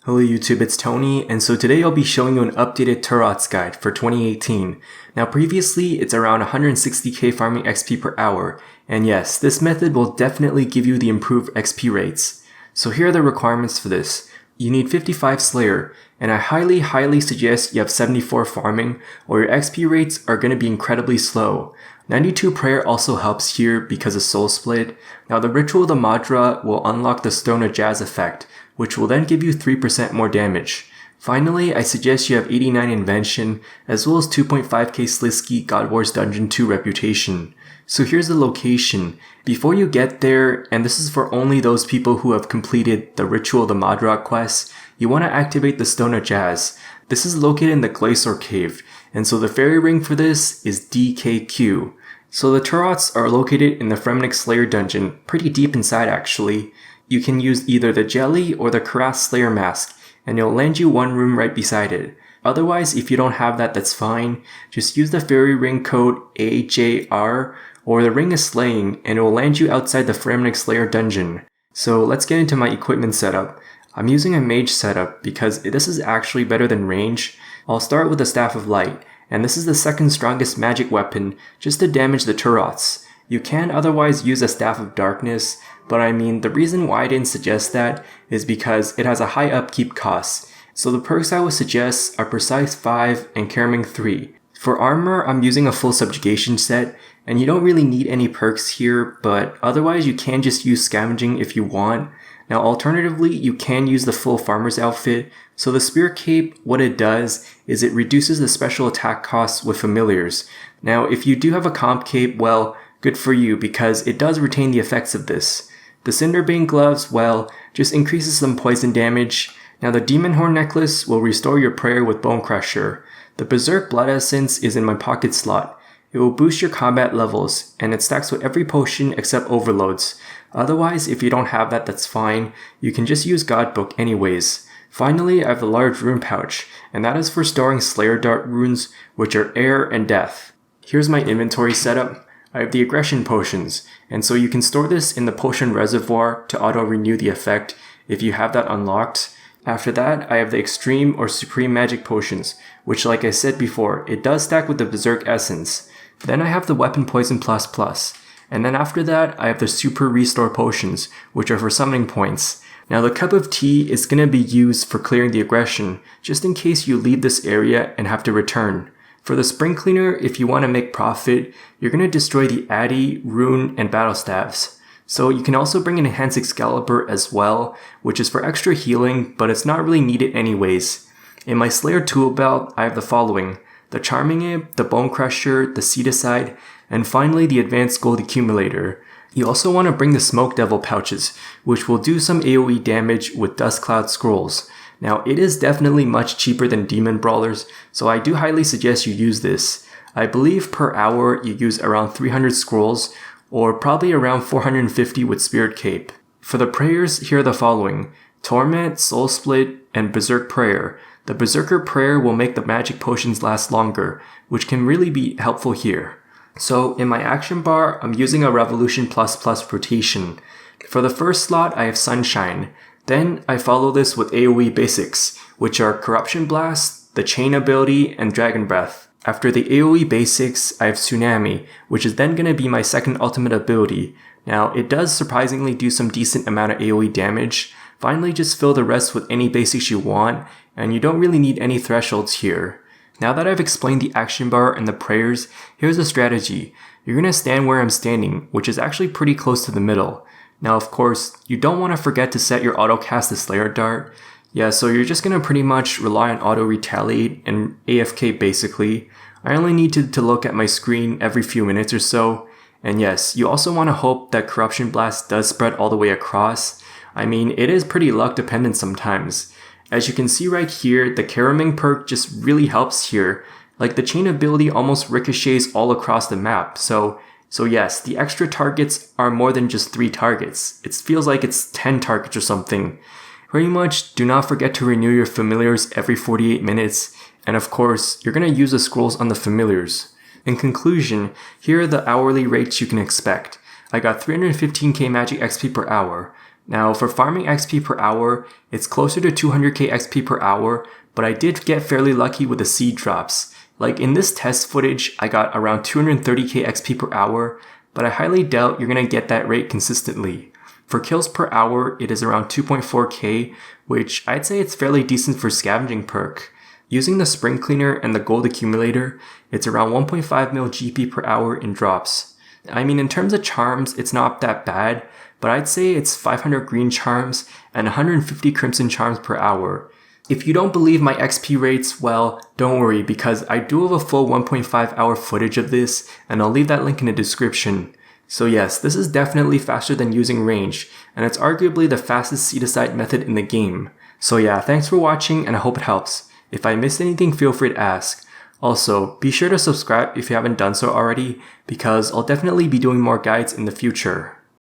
Hello YouTube, it's Tony, and so today I'll be showing you an updated Turoths guide for 2018. Now previously, it's around 160k farming XP per hour, and yes, this method will definitely give you the improved XP rates. So here are the requirements for this. You need 55 Slayer, and I highly suggest you have 74 farming, or your XP rates are going to be incredibly slow. 92 Prayer also helps here because of Soul Split. Now the Ritual of the Madra will unlock the Stone of Jazz effect, which will then give you 3% more damage. Finally, I suggest you have 89 Invention, as well as 2.5k Slisky God Wars Dungeon 2 reputation. So here's the location. Before you get there, and this is for only those people who have completed the Ritual of the Madra quest, you want to activate the Stone of Jazz. This is located in the Glacier Cave, and so the fairy ring for this is DKQ. So the Turoths are located in the Fremenic Slayer dungeon, pretty deep inside actually. You can use either the Jelly or the Karath Slayer mask, and it'll land you one room right beside it. Otherwise, if you don't have that, that's fine. Just use the fairy ring code AJR or the Ring of Slaying, and it will land you outside the Fremenic Slayer dungeon. So let's get into my equipment setup. I'm using a mage setup because this is actually better than range. I'll start with the Staff of Light, and this is the second strongest magic weapon just to damage the Turoths. You can otherwise use a Staff of Darkness, but I mean, the reason why I didn't suggest that is because it has a high upkeep cost. So the perks I would suggest are Precise 5 and Caraming 3. For armor, I'm using a full subjugation set, and you don't really need any perks here, but otherwise you can just use scavenging if you want. Now alternatively, you can use the full farmer's outfit. So the Spirit Cape, what it does is it reduces the special attack costs with familiars. Now if you do have a comp cape, well, good for you because it does retain the effects of this. The Cinderbane gloves, well, just increases some poison damage. Now the Demon Horn necklace will restore your prayer with Bone Crusher. The Berserk Blood Essence is in my pocket slot. It will boost your combat levels, and it stacks with every potion except overloads. Otherwise, if you don't have that, that's fine. You can just use God Book anyways. Finally, I have the large rune pouch, and that is for storing Slayer Dart runes, which are air and death. Here's my inventory setup. I have the aggression potions, and so you can store this in the potion reservoir to auto-renew the effect if you have that unlocked. After that, I have the extreme or supreme magic potions, which like I said before, it does stack with the Berserk essence. Then I have the weapon poison plus, and then after that, I have the super restore potions, which are for summoning points. Now the cup of tea is going to be used for clearing the aggression, just in case you leave this area and have to return. For the Spring Cleaner, if you want to make profit, you're going to destroy the Addy, Rune, and Battle Staves. So you can also bring an Enhanced Excalibur as well, which is for extra healing, but it's not really needed anyways. In my Slayer tool belt, I have the following: the Charming Imp, the Bone Crusher, the Seedicide, and finally the Advanced Gold Accumulator. You also want to bring the Smoke Devil pouches, which will do some AoE damage with Dust Cloud Scrolls. Now, it is definitely much cheaper than Demon Brawlers, so I do highly suggest you use this. I believe per hour you use around 300 scrolls, or probably around 450 with Spirit Cape. For the prayers, here are the following: Torment, Soul Split, and Berserk Prayer. The Berserker Prayer will make the magic potions last longer, which can really be helpful here. So in my action bar, I'm using a Revolution plus rotation. For the first slot, I have Sunshine. Then I follow this with AoE basics, which are Corruption Blast, the Chain ability, and Dragon Breath. After the AoE basics, I have Tsunami, which is then going to be my second ultimate ability. Now, it does surprisingly do some decent amount of AoE damage. Finally, just fill the rest with any basics you want, and you don't really need any thresholds here. Now that I've explained the action bar and the prayers, here's a strategy. You're going to stand where I'm standing, which is actually pretty close to the middle. Now of course, you don't want to forget to set your auto cast to Slayer Dart. Yeah, so you're just going to pretty much rely on auto retaliate and AFK basically. I only need to look at my screen every few minutes or so. And yes, you also want to hope that Corruption Blast does spread all the way across. I mean, it is pretty luck dependent sometimes. As you can see right here, the Caraming perk just really helps here. Like the chain ability almost ricochets all across the map, so yes, the extra targets are more than just 3 targets. It feels like it's 10 targets or something. Pretty much, do not forget to renew your familiars every 48 minutes, and of course, you're going to use the scrolls on the familiars. In conclusion, here are the hourly rates you can expect. I got 315k magic XP per hour. Now for farming XP per hour, it's closer to 200k XP per hour, but I did get fairly lucky with the seed drops. Like in this test footage, I got around 230k XP per hour, but I highly doubt you're gonna get that rate consistently. For kills per hour, it is around 2.4k, which I'd say it's fairly decent for scavenging perk. Using the spring cleaner and the gold accumulator, it's around 1.5 mil GP per hour in drops. I mean, in terms of charms, it's not that bad, but I'd say it's 500 green charms and 150 crimson charms per hour. If you don't believe my XP rates, well, don't worry, because I do have a full 1.5 hour footage of this, and I'll leave that link in the description. So yes, this is definitely faster than using range, and it's arguably the fastest Seedicide method in the game. So yeah, thanks for watching, and I hope it helps. If I missed anything, feel free to ask. Also, be sure to subscribe if you haven't done so already, because I'll definitely be doing more guides in the future.